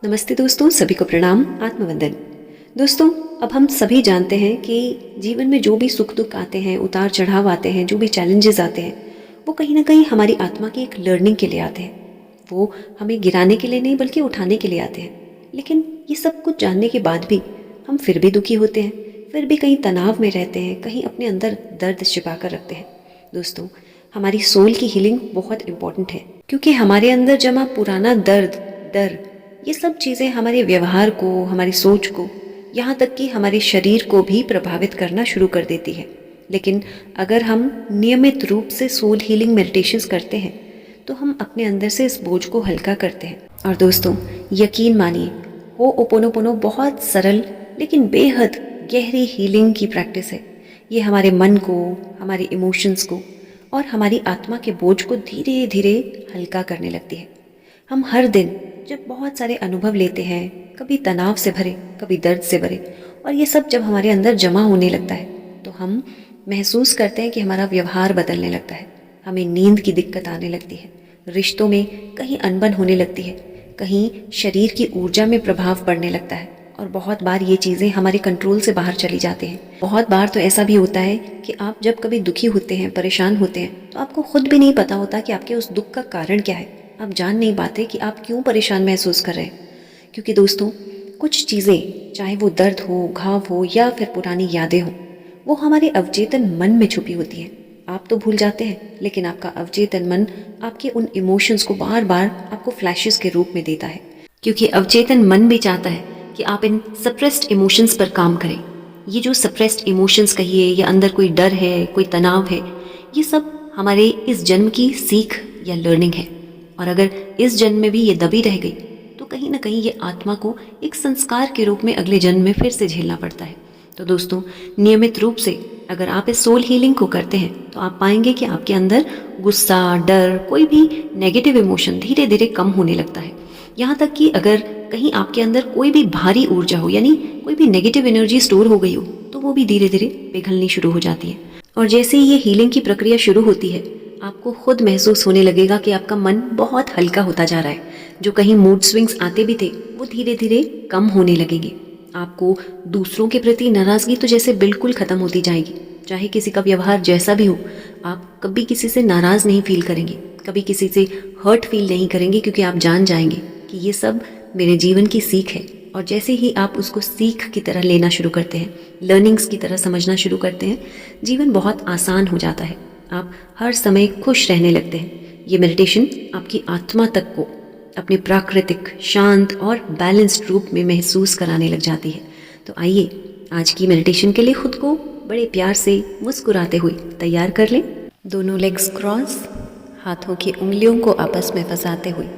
नमस्ते दोस्तों, सभी को प्रणाम, आत्मवंदन। दोस्तों, अब हम सभी जानते हैं कि जीवन में जो भी सुख दुख आते हैं, उतार चढ़ाव आते हैं, जो भी चैलेंजेस आते हैं, वो कहीं ना कहीं हमारी आत्मा की एक लर्निंग के लिए आते हैं। वो हमें गिराने के लिए नहीं बल्कि उठाने के लिए आते हैं। लेकिन ये सब कुछ जानने के बाद भी हम फिर भी दुखी होते हैं, फिर भी कहीं तनाव में रहते हैं, कहीं अपने अंदर दर्द छिपा कर रखते हैं। दोस्तों, हमारी सोल की हीलिंग बहुत इम्पोर्टेंट है, क्योंकि हमारे अंदर जमा पुराना दर्द, डर, ये सब चीज़ें हमारे व्यवहार को, हमारी सोच को, यहाँ तक कि हमारे शरीर को भी प्रभावित करना शुरू कर देती है। लेकिन अगर हम नियमित रूप से सोल हीलिंग मेडिटेशंस करते हैं तो हम अपने अंदर से इस बोझ को हल्का करते हैं। और दोस्तों, यकीन मानिए, होओपोनोपोनो बहुत सरल लेकिन बेहद गहरी हीलिंग की प्रैक्टिस है। ये हमारे मन को, हमारे इमोशंस को और हमारी आत्मा के बोझ को धीरे धीरे हल्का करने लगती है। हम हर दिन जब बहुत सारे अनुभव लेते हैं, कभी तनाव से भरे, कभी दर्द से भरे, और ये सब जब हमारे अंदर जमा होने लगता है तो हम महसूस करते हैं कि हमारा व्यवहार बदलने लगता है, हमें नींद की दिक्कत आने लगती है, रिश्तों में कहीं अनबन होने लगती है, कहीं शरीर की ऊर्जा में प्रभाव पड़ने लगता है, और बहुत बार ये चीज़ें हमारे कंट्रोल से बाहर चली जाती हैं। बहुत बार तो ऐसा भी होता है कि आप जब कभी दुखी होते हैं, परेशान होते हैं, तो आपको खुद भी नहीं पता होता कि आपके उस दुख का कारण क्या है। आप जान नहीं पाते कि आप क्यों परेशान महसूस कर रहे हैं। क्योंकि दोस्तों, कुछ चीज़ें, चाहे वो दर्द हो, घाव हो या फिर पुरानी यादें हों, वो हमारे अवचेतन मन में छुपी होती हैं। आप तो भूल जाते हैं, लेकिन आपका अवचेतन मन आपके उन इमोशंस को बार बार आपको फ्लैशेस के रूप में देता है। क्योंकि अवचेतन मन भी चाहता है कि आप इन सप्रेस्ड इमोशंस पर काम करें। ये जो सप्रेस्ड इमोशंस कहिए, या अंदर कोई डर है, कोई तनाव है, ये सब हमारे इस जन्म की सीख या लर्निंग है। और अगर इस जन्म में भी ये दबी रह गई तो कहीं ना कहीं ये आत्मा को एक संस्कार के रूप में अगले जन्म में फिर से झेलना पड़ता है। तो दोस्तों, नियमित रूप से अगर आप इस सोल हीलिंग को करते हैं तो आप पाएंगे कि आपके अंदर गुस्सा, डर, कोई भी नेगेटिव इमोशन धीरे धीरे कम होने लगता है। यहाँ तक कि अगर कहीं आपके अंदर कोई भी भारी ऊर्जा हो, यानी कोई भी नेगेटिव एनर्जी स्टोर हो गई हो, तो वो भी धीरे धीरे पिघलनी शुरू हो जाती है। और जैसे ही ये हीलिंग की प्रक्रिया शुरू होती है, आपको खुद महसूस होने लगेगा कि आपका मन बहुत हल्का होता जा रहा है। जो कहीं मूड स्विंग्स आते भी थे, वो धीरे धीरे कम होने लगेंगे। आपको दूसरों के प्रति नाराज़गी तो जैसे बिल्कुल ख़त्म होती जाएगी। चाहे किसी का व्यवहार जैसा भी हो, आप कभी किसी से नाराज़ नहीं फील करेंगे, कभी किसी से हर्ट फील नहीं करेंगे, क्योंकि आप जान जाएंगे कि ये सब मेरे जीवन की सीख है। और जैसे ही आप उसको सीख की तरह लेना शुरू करते हैं, लर्निंग्स की तरह समझना शुरू करते हैं, जीवन बहुत आसान हो जाता है। आप हर समय खुश रहने लगते हैं। ये मेडिटेशन आपकी आत्मा तक को अपने प्राकृतिक, शांत और बैलेंस्ड रूप में महसूस कराने लग जाती है। तो आइए, आज की मेडिटेशन के लिए खुद को बड़े प्यार से मुस्कुराते हुए तैयार कर लें। दोनों लेग्स क्रॉस, हाथों की उंगलियों को आपस में फंसाते हुए,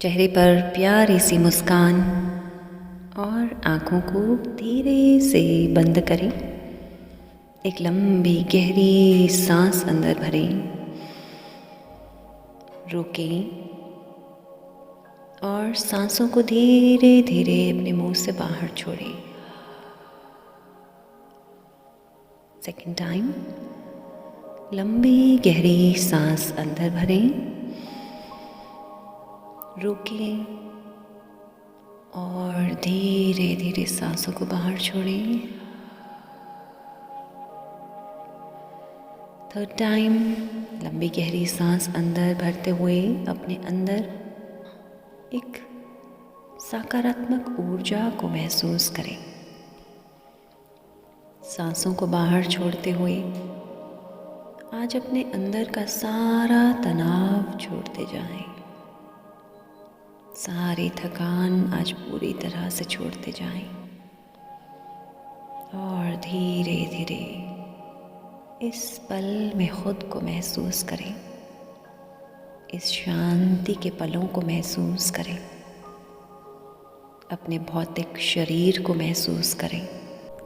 चेहरे पर प्यारी सी मुस्कान, और आँखों को धीरे से बंद करें। एक लंबी गहरी सांस अंदर भरें, रोकें और सांसों को धीरे धीरे अपने मुंह से बाहर छोड़ें। सेकंड टाइम, लंबी गहरी सांस अंदर भरें, रोकें और धीरे धीरे सांसों को बाहर छोड़ें। थर्ड टाइम, लंबी गहरी सांस अंदर भरते हुए अपने अंदर एक सकारात्मक ऊर्जा को महसूस करें। सांसों को बाहर छोड़ते हुए आज अपने अंदर का सारा तनाव छोड़ते जाएं। सारी थकान आज पूरी तरह से छोड़ते जाएं और धीरे धीरे इस पल में खुद को महसूस करें। इस शांति के पलों को महसूस करें। अपने भौतिक शरीर को महसूस करें,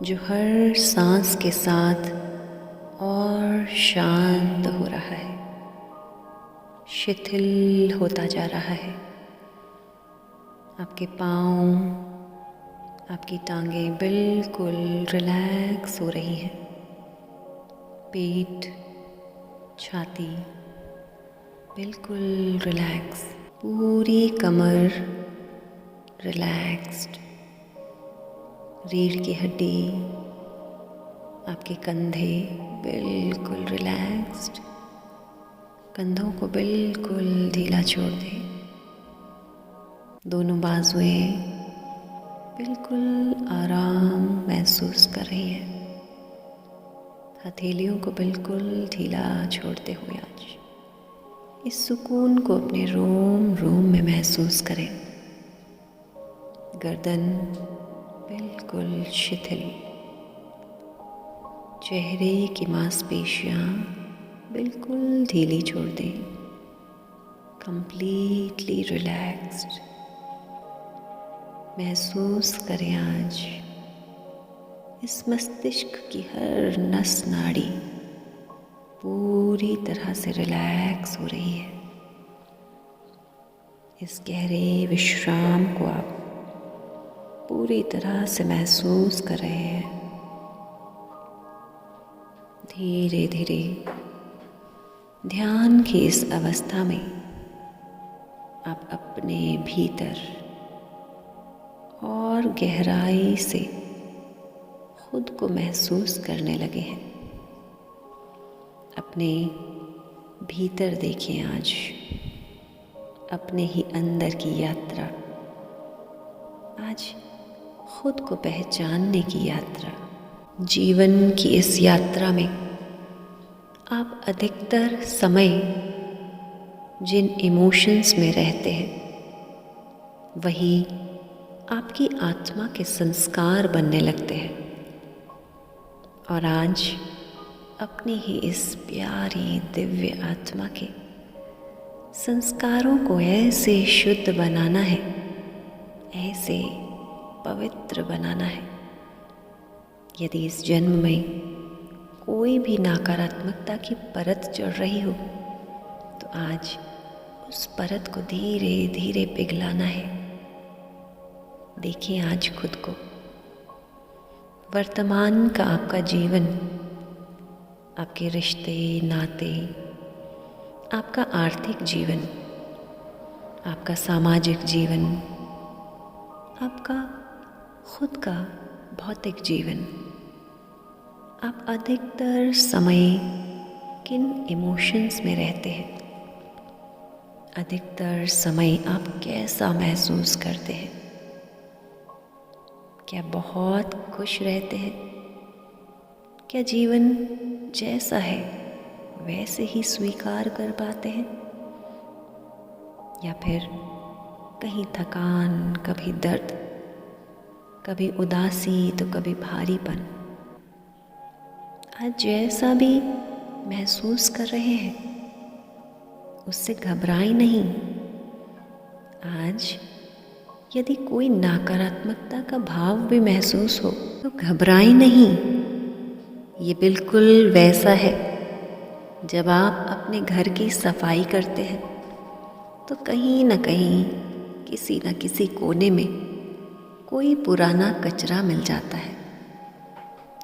जो हर सांस के साथ और शांत हो रहा है, शिथिल होता जा रहा है। आपके पाँव, आपकी टांगें बिल्कुल रिलैक्स हो रही हैं। पेट, छाती बिल्कुल रिलैक्स। पूरी कमर रिलैक्स्ड। रीढ़ की हड्डी, आपके कंधे बिल्कुल रिलैक्स्ड। कंधों को बिल्कुल ढीला छोड़ दें। दोनों बाजुएं बिल्कुल आराम महसूस कर रही है। हथेलियों को बिल्कुल ढीला छोड़ते हुए आज इस सुकून को अपने रोम रोम में महसूस करें। गर्दन बिल्कुल शिथिल, चेहरे की मांसपेशियां बिल्कुल ढीली छोड़ दें। Completely relaxed. महसूस करें आज इस मस्तिष्क की हर नस नाड़ी पूरी तरह से रिलैक्स हो रही है। इस गहरे विश्राम को आप पूरी तरह से महसूस कर रहे हैं। धीरे धीरे ध्यान की इस अवस्था में आप अपने भीतर और गहराई से खुद को महसूस करने लगे हैं। अपने भीतर देखिए आज अपने ही अंदर की यात्रा, आज खुद को पहचानने की यात्रा। जीवन की इस यात्रा में आप अधिकतर समय जिन इमोशंस में रहते हैं वही आपकी आत्मा के संस्कार बनने लगते हैं। और आज अपनी ही इस प्यारी दिव्य आत्मा के संस्कारों को ऐसे शुद्ध बनाना है, ऐसे पवित्र बनाना है। यदि इस जन्म में कोई भी नकारात्मकता की परत चढ़ रही हो तो आज उस परत को धीरे धीरे पिघलाना है। देखिए आज खुद को, वर्तमान का आपका जीवन, आपके रिश्ते नाते, आपका आर्थिक जीवन, आपका सामाजिक जीवन, आपका खुद का भौतिक जीवन, आप अधिकतर समय किन इमोशंस में रहते हैं? अधिकतर समय आप कैसा महसूस करते हैं? क्या बहुत खुश रहते हैं? क्या जीवन जैसा है वैसे ही स्वीकार कर पाते हैं? या फिर कहीं थकान, कभी दर्द, कभी उदासी तो कभी भारीपन। आज जैसा भी महसूस कर रहे हैं उससे घबराएं नहीं। आज यदि कोई नकारात्मकता का भाव भी महसूस हो तो घबराएं नहीं। ये बिल्कुल वैसा है जब आप अपने घर की सफाई करते हैं तो कहीं ना कहीं किसी न किसी कोने में कोई पुराना कचरा मिल जाता है।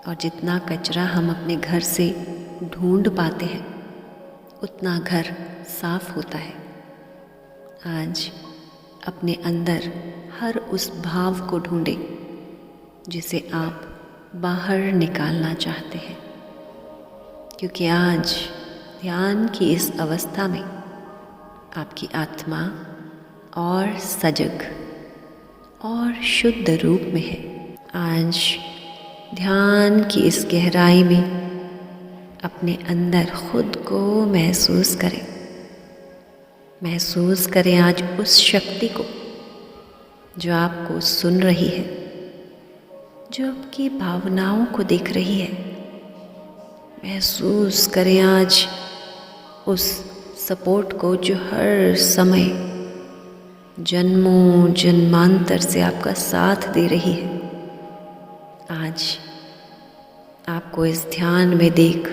और जितना कचरा हम अपने घर से ढूंढ पाते हैं उतना घर साफ होता है। आज अपने अंदर हर उस भाव को ढूंढें जिसे आप बाहर निकालना चाहते हैं, क्योंकि आज ध्यान की इस अवस्था में आपकी आत्मा और सजग और शुद्ध रूप में है। आज ध्यान की इस गहराई में अपने अंदर खुद को महसूस करें। महसूस करें आज उस शक्ति को जो आपको सुन रही है, जो आपकी भावनाओं को देख रही है। महसूस करें आज उस सपोर्ट को जो हर समय जन्मों जन्मांतर से आपका साथ दे रही है। आज आपको इस ध्यान में देख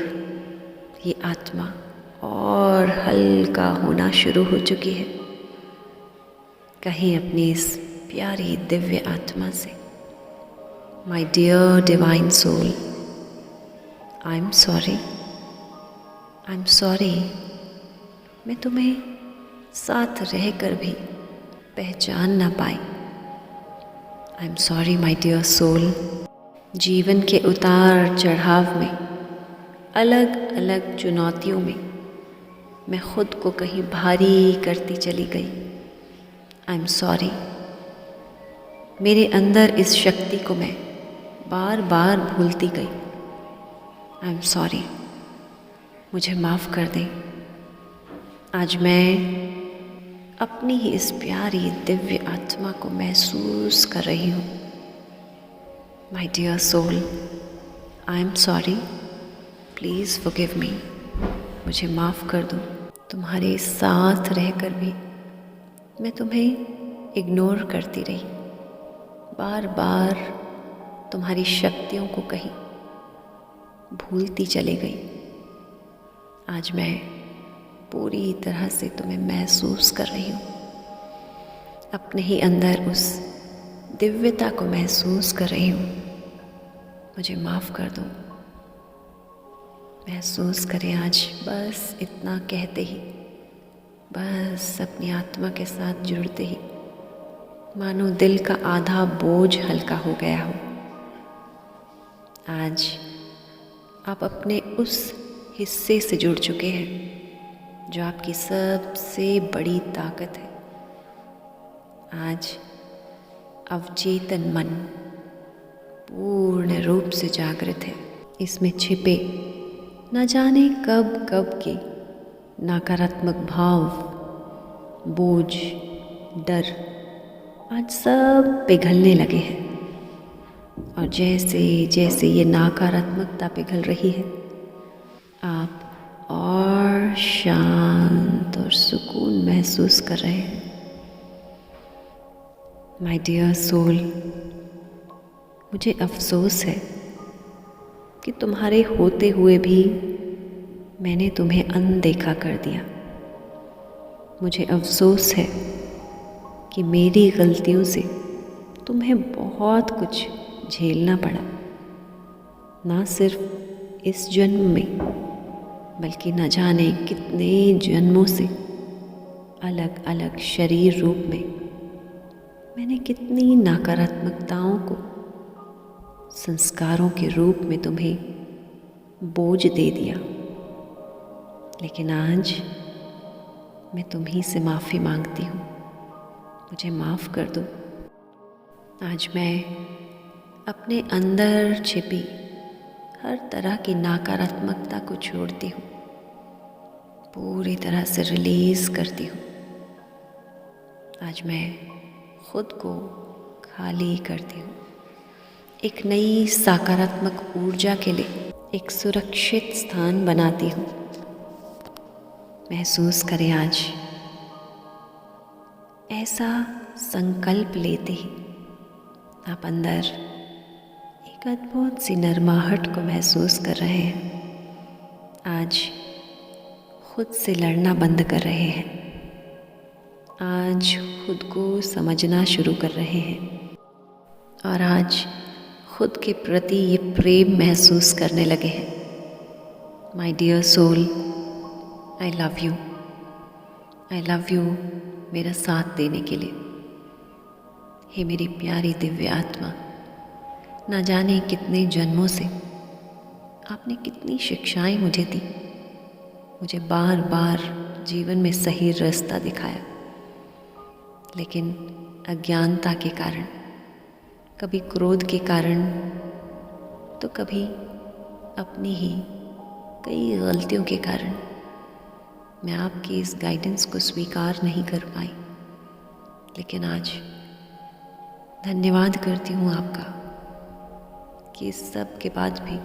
ये आत्मा और हल्का होना शुरू हो चुकी है। कहीं अपनी इस प्यारी दिव्य आत्मा से, my dear divine soul, I am sorry, I am sorry. मैं तुम्हें साथ रहकर भी पहचान ना पाई। I am sorry my dear soul. जीवन के उतार चढ़ाव में, अलग अलग चुनौतियों में मैं खुद को कहीं भारी करती चली गई। आई एम सॉरी। मेरे अंदर इस शक्ति को मैं बार बार भूलती गई। आई एम सॉरी। मुझे माफ़ कर दें। आज मैं अपनी ही इस प्यारी दिव्य आत्मा को महसूस कर रही हूँ। My dear soul, I am sorry. Please forgive me. मुझे माफ़ कर दो। तुम्हारे साथ रहकर भी मैं तुम्हें इग्नोर करती रही, बार बार तुम्हारी शक्तियों को कहीं भूलती चली गई। आज मैं पूरी तरह से तुम्हें महसूस कर रही हूँ, अपने ही अंदर उस दिव्यता को महसूस कर रही हूँ। मुझे माफ़ कर दो। महसूस करें आज बस इतना कहते ही, बस अपनी आत्मा के साथ जुड़ते ही मानो दिल का आधा बोझ हल्का हो गया हो। आज आप अपने उस हिस्से से जुड़ चुके हैं जो आपकी सबसे बड़ी ताकत है। आज अवचेतन मन पूर्ण रूप से जागृत है। इसमें छिपे न जाने कब कब के नकारात्मक भाव, बोझ, डर आज सब पिघलने लगे हैं। और जैसे जैसे ये नकारात्मकता पिघल रही है, आप और शांत और सुकून महसूस कर रहे हैं। माय डियर सोल, मुझे अफसोस है कि तुम्हारे होते हुए भी मैंने तुम्हें अनदेखा कर दिया। मुझे अफसोस है कि मेरी गलतियों से तुम्हें बहुत कुछ झेलना पड़ा, ना सिर्फ इस जन्म में बल्कि न जाने कितने जन्मों से अलग अलग शरीर रूप में मैंने कितनी नकारात्मकताओं को संस्कारों के रूप में तुम्हें बोझ दे दिया। लेकिन आज मैं तुम्हीं से माफ़ी मांगती हूँ। मुझे माफ़ कर दो। आज मैं अपने अंदर छिपी हर तरह की नकारात्मकता को छोड़ती हूँ, पूरी तरह से रिलीज़ करती हूँ। आज मैं खुद को खाली करती हूँ, एक नई सकारात्मक ऊर्जा के लिए एक सुरक्षित स्थान बनाती हूँ। महसूस करें आज ऐसा संकल्प लेते ही आप अंदर एक अद्भुत सी नरमाहट को महसूस कर रहे हैं। आज खुद से लड़ना बंद कर रहे हैं। आज खुद को समझना शुरू कर रहे हैं और आज खुद के प्रति ये प्रेम महसूस करने लगे हैं। My dear soul, I love you. I love you मेरा साथ देने के लिए। हे मेरी प्यारी दिव्य आत्मा, ना जाने कितने जन्मों से आपने कितनी शिक्षाएं मुझे दी, मुझे बार बार जीवन में सही रास्ता दिखाया। लेकिन अज्ञानता के कारण, कभी क्रोध के कारण, तो कभी अपनी ही कई गलतियों के कारण मैं आपकी इस गाइडेंस को स्वीकार नहीं कर पाई। लेकिन आज धन्यवाद करती हूँ आपका कि इस सब के बाद भी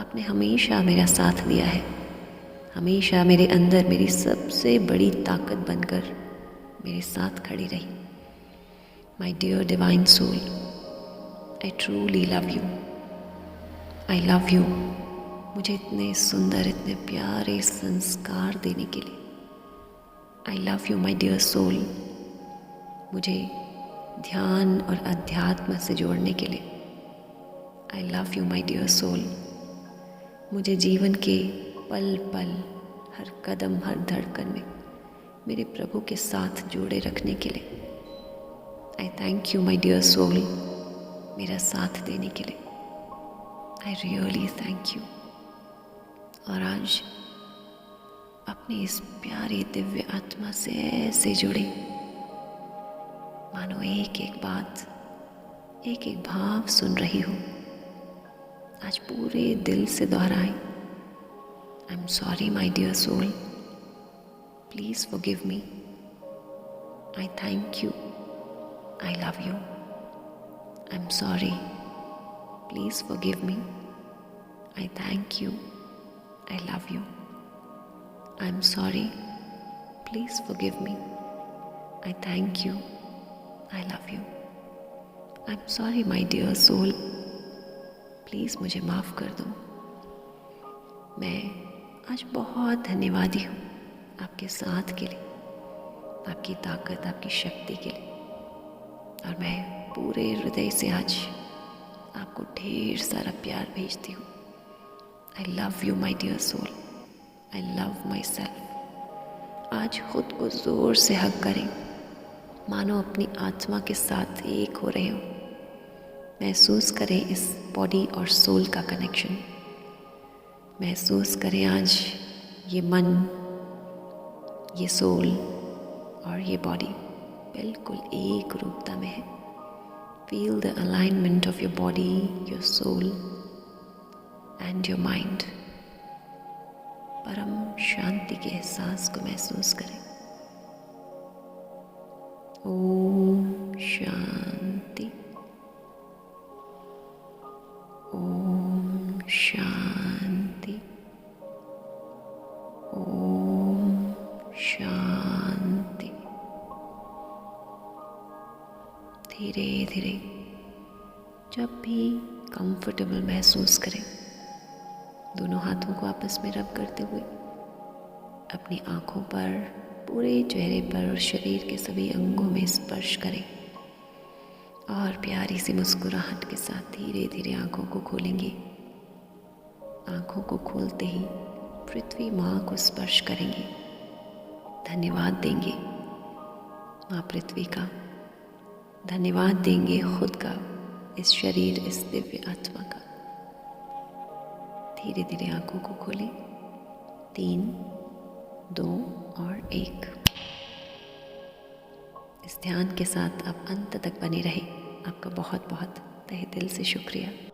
आपने हमेशा मेरा साथ दिया है, हमेशा मेरे अंदर मेरी सबसे बड़ी ताकत बनकर मेरे साथ खड़ी रही। My dear divine soul, I truly love you. I love you. मुझे इतने सुंदर, इतने प्यारे संस्कार देने के लिए। I love you my dear soul. मुझे ध्यान और अध्यात्म से जोड़ने के लिए। I love you my dear soul. मुझे जीवन के पल पल, हर कदम, हर धड़कन में मेरे प्रभु के साथ जोड़े रखने के लिए। I thank you my dear soul मेरा साथ देने के लिए। I really thank you. और आज अपनी इस प्यारी दिव्य आत्मा से ऐसे जुड़े मानो एक एक बात, एक एक भाव सुन रही हो। आज पूरे दिल से दोहराएं, I am sorry my dear soul, please forgive me, I thank you, I love you, I am sorry, please forgive me, I thank you, I love you, I am sorry, please forgive me, I thank you, I love you, I am sorry my dear soul, please मुझे माफ़ कर दो। मैं आज बहुत धन्यवादी हूँ आपके साथ के लिए, आपकी ताकत, आपकी शक्ति के लिए। और मैं पूरे हृदय से आज आपको ढेर सारा प्यार भेजती हूँ। I love you my dear soul, I love myself. आज खुद को ज़ोर से हग करें, मानो अपनी आत्मा के साथ एक हो रहे हो। महसूस करें इस बॉडी और सोल का कनेक्शन। महसूस करें आज ये मन, ये सोल और ये बॉडी बिल्कुल एक रूपता में है। Feel the alignment of your body, your soul and your mind. परम शांति के एहसास को महसूस करें। ओम शांति, ओम शांति, ओम शांति। धीरे धीरे जब भी कंफर्टेबल महसूस करें, दोनों हाथों को आपस में रब करते हुए अपनी आँखों पर, पूरे चेहरे पर और शरीर के सभी अंगों में स्पर्श करें। और प्यारी सी मुस्कुराहट के साथ धीरे धीरे आँखों को खोलेंगे। आँखों को खोलते ही पृथ्वी माँ को स्पर्श करेंगे, धन्यवाद देंगे माँ पृथ्वी का, धन्यवाद देंगे खुद का, इस शरीर, इस दिव्य आत्मा का। धीरे धीरे आँखों को खोलें। 3, 2 और 1। इस ध्यान के साथ आप अंत तक बने रहें। आपका बहुत बहुत तहे दिल से शुक्रिया।